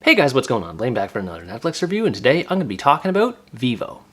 Hey guys, what's going on? Blaine back for another Netflix review, and today I'm going to be talking about Vivo.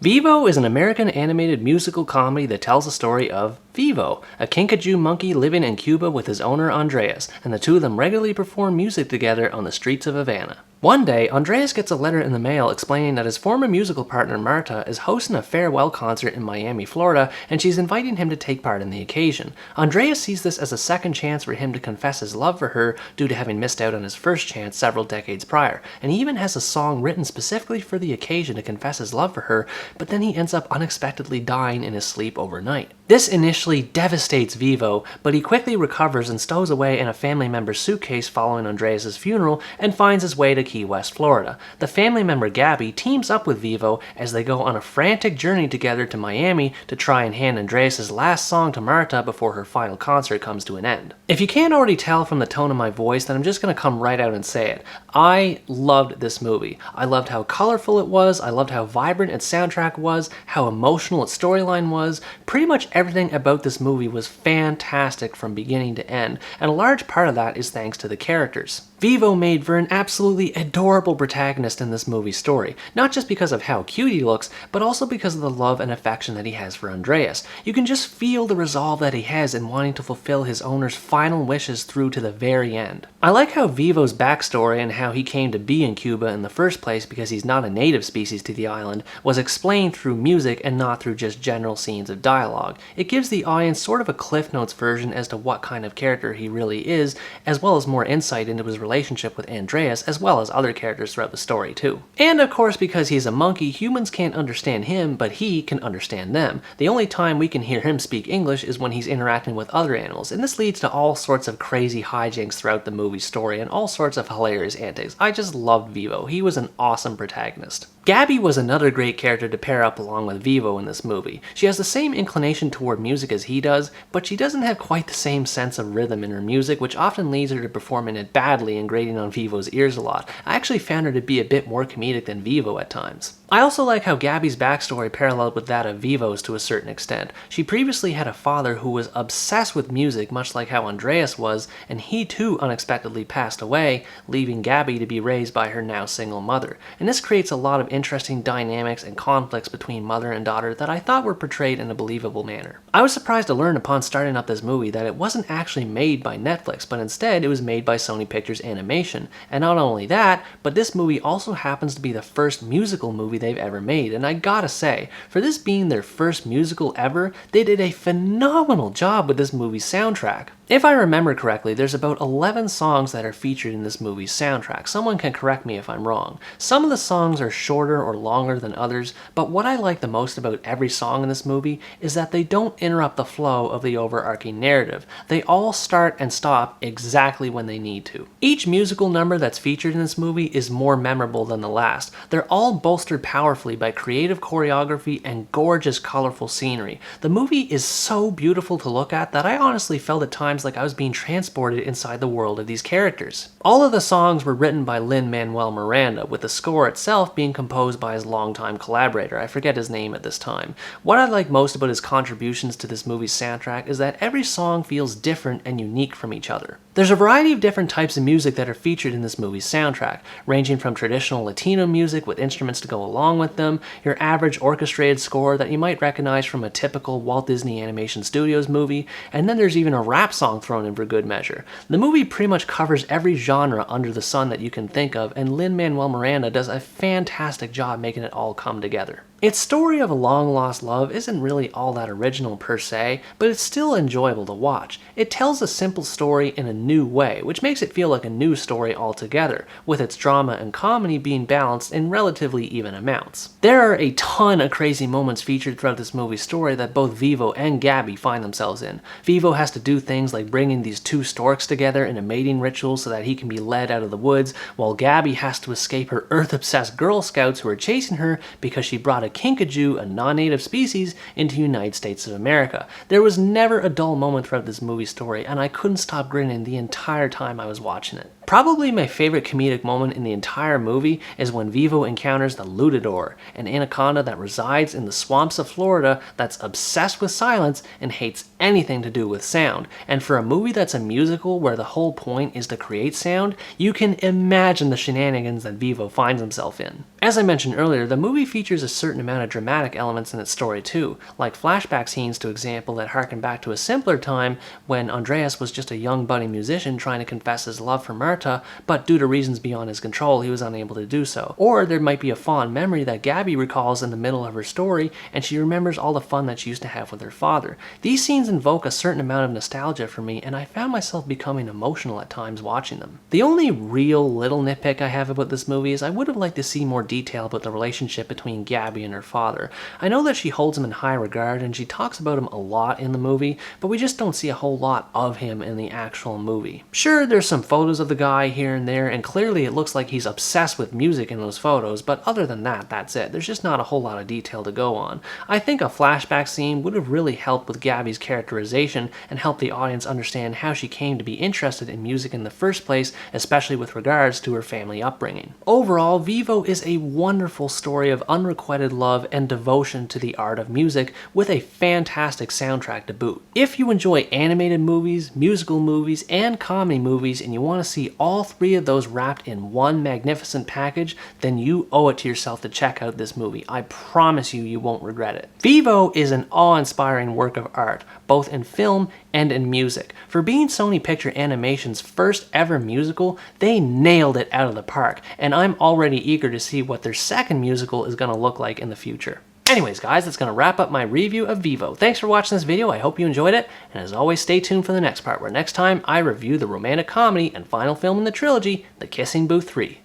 Vivo is an American animated musical comedy that tells the story of Vivo, a kinkajou monkey living in Cuba with his owner Andreas, and the two of them regularly perform music together on the streets of Havana. One day, Andreas gets a letter in the mail explaining that his former musical partner Marta is hosting a farewell concert in Miami, Florida, and she's inviting him to take part in the occasion. Andreas sees this as a second chance for him to confess his love for her due to having missed out on his first chance several decades prior, and he even has a song written specifically for the occasion to confess his love for her, but then he ends up unexpectedly dying in his sleep overnight. This initially devastates Vivo, but he quickly recovers and stows away in a family member's suitcase following Andreas' funeral and finds his way to Key West, Florida. The family member Gabby teams up with Vivo as they go on a frantic journey together to Miami to try and hand Andreas' last song to Marta before her final concert comes to an end. If you can't already tell from the tone of my voice, then I'm just going to come right out and say it. I loved this movie. I loved how colorful it was, I loved how vibrant its soundtrack was, how emotional its storyline was. Pretty much everything about this movie was fantastic from beginning to end, and a large part of that is thanks to the characters. Vivo made for an absolutely adorable protagonist in this movie's story, not just because of how cute he looks, but also because of the love and affection that he has for Andreas. You can just feel the resolve that he has in wanting to fulfill his owner's final wishes through to the very end. I like how Vivo's backstory and how he came to be in Cuba in the first place because he's not a native species to the island was explained through music and not through just general scenes of dialogue. It gives the audience sort of a Cliff Notes version as to what kind of character he really is, as well as more insight into his relationship with Andreas, as well as other characters throughout the story too. And of course, because he's a monkey, humans can't understand him, but he can understand them. The only time we can hear him speak English is when he's interacting with other animals, and this leads to all sorts of crazy hijinks throughout the movie's story and all sorts of hilarious antics. I just loved Vivo. He was an awesome protagonist. Gabby was another great character to pair up along with Vivo in this movie. She has the same inclination toward music as he does, but she doesn't have quite the same sense of rhythm in her music, which often leads her to performing it badly and grating on Vivo's ears a lot. I actually found her to be a bit more comedic than Vivo at times. I also like how Gabby's backstory paralleled with that of Vivo's to a certain extent. She previously had a father who was obsessed with music, much like how Andreas was, and he too unexpectedly passed away, leaving Gabby to be raised by her now single mother. And this creates a lot of interesting dynamics and conflicts between mother and daughter that I thought were portrayed in a believable manner. I was surprised to learn upon starting up this movie that it wasn't actually made by Netflix, but instead it was made by Sony Pictures Animation. And not only that, but this movie also happens to be the first musical movie they've ever made, and I gotta say, for this being their first musical ever, they did a phenomenal job with this movie's soundtrack. If I remember correctly, there's about 11 songs that are featured in this movie's soundtrack. Someone can correct me if I'm wrong. Some of the songs are shorter or longer than others, but what I like the most about every song in this movie is that they don't interrupt the flow of the overarching narrative. They all start and stop exactly when they need to. Each musical number that's featured in this movie is more memorable than the last. They're all bolstered powerfully by creative choreography and gorgeous, colorful scenery. The movie is so beautiful to look at that I honestly felt at times like I was being transported inside the world of these characters. All of the songs were written by Lin-Manuel Miranda, with the score itself being composed by his longtime collaborator. I forget his name at this time. What I like most about his contributions to this movie's soundtrack is that every song feels different and unique from each other. There's a variety of different types of music that are featured in this movie's soundtrack, ranging from traditional Latino music with instruments to go along with them, your average orchestrated score that you might recognize from a typical Walt Disney Animation Studios movie, and then there's even a rap song thrown in for good measure. The movie pretty much covers every genre under the sun that you can think of, and Lin-Manuel Miranda does a fantastic job making it all come together. Its story of a long-lost love isn't really all that original per se, but it's still enjoyable to watch. It tells a simple story in a new way, which makes it feel like a new story altogether, with its drama and comedy being balanced in relatively even amounts. There are a ton of crazy moments featured throughout this movie's story that both Vivo and Gabby find themselves in. Vivo has to do things like bringing these two storks together in a mating ritual so that he can be led out of the woods, while Gabby has to escape her Earth-obsessed Girl Scouts who are chasing her because she brought a kinkajou, a non-native species, into the United States of America. There was never a dull moment throughout this movie story, and I couldn't stop grinning the entire time I was watching it. Probably my favorite comedic moment in the entire movie is when Vivo encounters the Lutador, an anaconda that resides in the swamps of Florida that's obsessed with silence and hates anything to do with sound. And for a movie that's a musical where the whole point is to create sound, you can imagine the shenanigans that Vivo finds himself in. As I mentioned earlier, the movie features a certain amount of dramatic elements in its story too, like flashback scenes to example that harken back to a simpler time when Andreas was just a young budding musician trying to confess his love for Marta, but due to reasons beyond his control, he was unable to do so. Or there might be a fond memory that Gabby recalls in the middle of her story, and she remembers all the fun that she used to have with her father. These scenes invoke a certain amount of nostalgia for me, and I found myself becoming emotional at times watching them. The only real little nitpick I have about this movie is I would have liked to see more detail about the relationship between Gabby and her father. I know that she holds him in high regard and she talks about him a lot in the movie, but we just don't see a whole lot of him in the actual movie. Sure, there's some photos of the guy here and there, and clearly it looks like he's obsessed with music in those photos, but other than that, that's it. There's just not a whole lot of detail to go on. I think a flashback scene would have really helped with Gabby's characterization and helped the audience understand how she came to be interested in music in the first place, especially with regards to her family upbringing. Overall, Vivo is a wonderful story of unrequited love and devotion to the art of music with a fantastic soundtrack to boot. If you enjoy animated movies, musical movies, and comedy movies, and you want to see all three of those wrapped in one magnificent package, then you owe it to yourself to check out this movie. I promise you, you won't regret it. Vivo is an awe-inspiring work of art, both in film and in music. For being Sony Picture Animation's first ever musical, they nailed it out of the park, and I'm already eager to see what their second musical is going to look like in the future. Anyways guys, that's going to wrap up my review of Vivo. Thanks for watching this video, I hope you enjoyed it, and as always stay tuned for the next part, where next time I review the romantic comedy and final film in the trilogy, The Kissing Booth 3.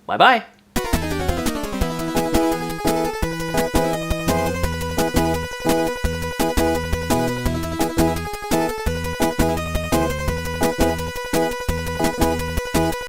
Bye bye!